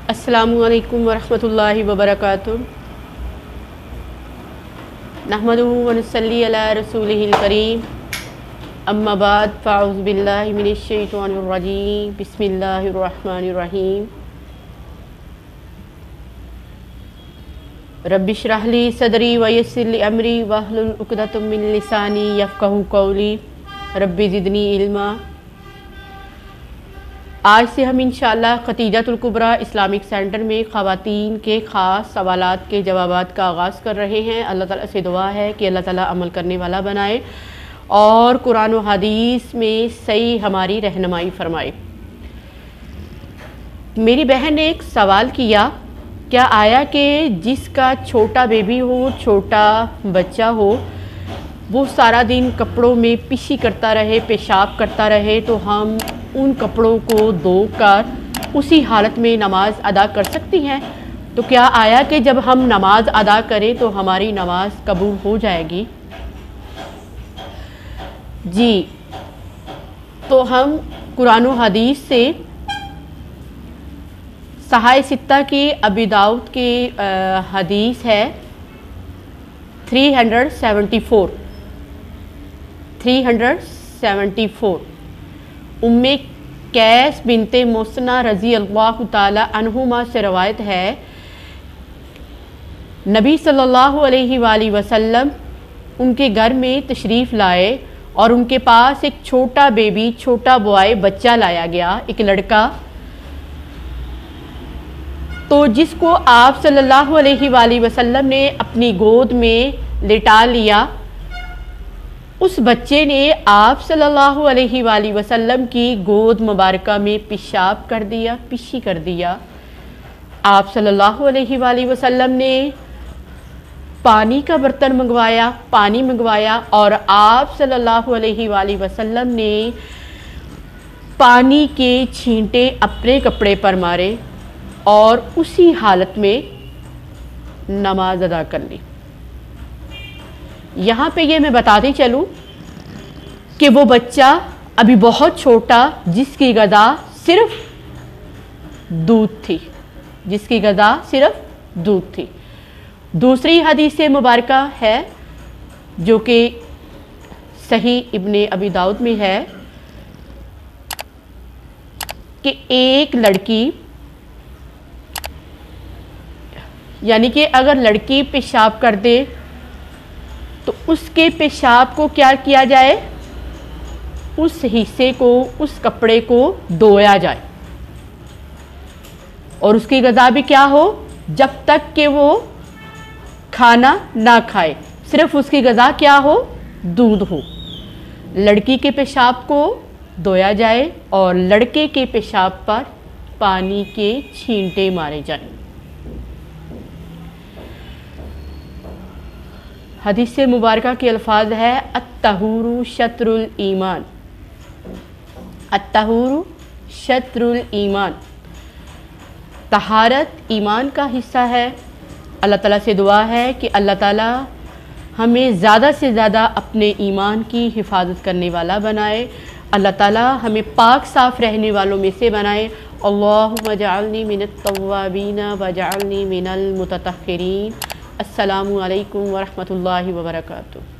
अस्सलामु अलैकुम वरहमतुल्लाहि वबरकातुहू। नहमदुहु व नुसल्ली अला रसूलिहिल करीम। अम्मा बाद फ़अऊज़ु बिल्लाहि मिनश शैतानिर रजीम। बिस्मिल्लाहिर रहमानिर रहीम। रब्बि इश्रह ली सदरी व यस्सिर ली अमरी वहलुल उक़दतम मिन लिसानी यफ़क़हू क़ौली। रब्बि ज़िदनी इल्मा। आज से हम इंशाअल्लाह खतीजतुल कुबरा इस्लामिक सेंटर में ख़वातीन के ख़ास सवालात के जवाबात का आगाज़ कर रहे हैं। अल्लाह ताला से दुआ है कि अल्लाह ताला अमल करने वाला बनाए और कुरान व हदीस में सही हमारी रहनुमाई फरमाए। मेरी बहन ने एक सवाल किया, क्या आया कि जिसका छोटा बेबी हो, छोटा बच्चा हो, वो सारा दिन कपड़ों में पिशी करता रहे, पेशाब करता रहे, तो हम उन कपड़ों को धोकर उसी हालत में नमाज अदा कर सकती हैं? तो क्या आया कि जब हम नमाज अदा करें तो हमारी नमाज कबूल हो जाएगी? जी, तो हम कुरान व हदीस से सहाय सित्ता की अबी दाऊद की हदीस है 374 उम्मे कैस बिनते मुसना रज़ी अल्लाह ताला अन्हुमा से रवायत है, नबी सल्लल्लाहु अलैहि वसल्लम उनके घर में तशरीफ़ लाए और उनके पास एक छोटा बेबी, छोटा बॉय बच्चा लाया गया, एक लड़का। तो जिसको आप सल्लल्लाहु अलैहि वसल्लम ने अपनी गोद में लिटा लिया, उस बच्चे ने आप सल्लल्लाहु अलैहि वसल्लम की गोद मुबारका में पेशाब कर दिया, पिशी कर दिया। आप सल्लल्लाहु अलैहि वसल्लम ने पानी का बर्तन मंगवाया, पानी मंगवाया और आप सल्लल्लाहु अलैहि वसल्लम ने पानी के छींटे अपने कपड़े पर मारे और उसी हालत में नमाज अदा कर ली। यहाँ पे ये मैं बताती चलूँ कि वो बच्चा अभी बहुत छोटा, जिसकी ग़िज़ा सिर्फ दूध थी, जिसकी ग़िज़ा सिर्फ दूध थी। दूसरी हदीस मुबारका है जो कि सही इब्ने अबी दाऊद में है कि एक लड़की, यानी कि अगर लड़की पेशाब कर दे तो उसके पेशाब को क्या किया जाए, उस हिस्से को, उस कपड़े को धोया जाए और उसकी ग़िज़ा भी क्या हो, जब तक कि वो खाना ना खाए, सिर्फ उसकी ग़िज़ा क्या हो, दूध हो। लड़की के पेशाब को धोया जाए और लड़के के पेशाब पर पानी के छींटे मारे जाएं। हदीस मुबारका के अल्फाज है, अत्तहूरु शत्रुल ईमान, अत्तहूरु शत्रुल ईमान। तहारत ईमान का हिस्सा है। अल्लाह ताला से दुआ है कि अल्लाह ताला हमें ज़्यादा से ज़्यादा अपने ईमान की हिफाजत करने वाला बनाए। अल्लाह ताला हमें पाक साफ़ रहने वालों में से बनाए। अल्लाहुम्मा जअलनी मिनत तव्वाबीन वजअलनी मिनल मुततहिरीन। अस्सलामु अलैकुम वरहमतुल्लाहि वबरकातुहू।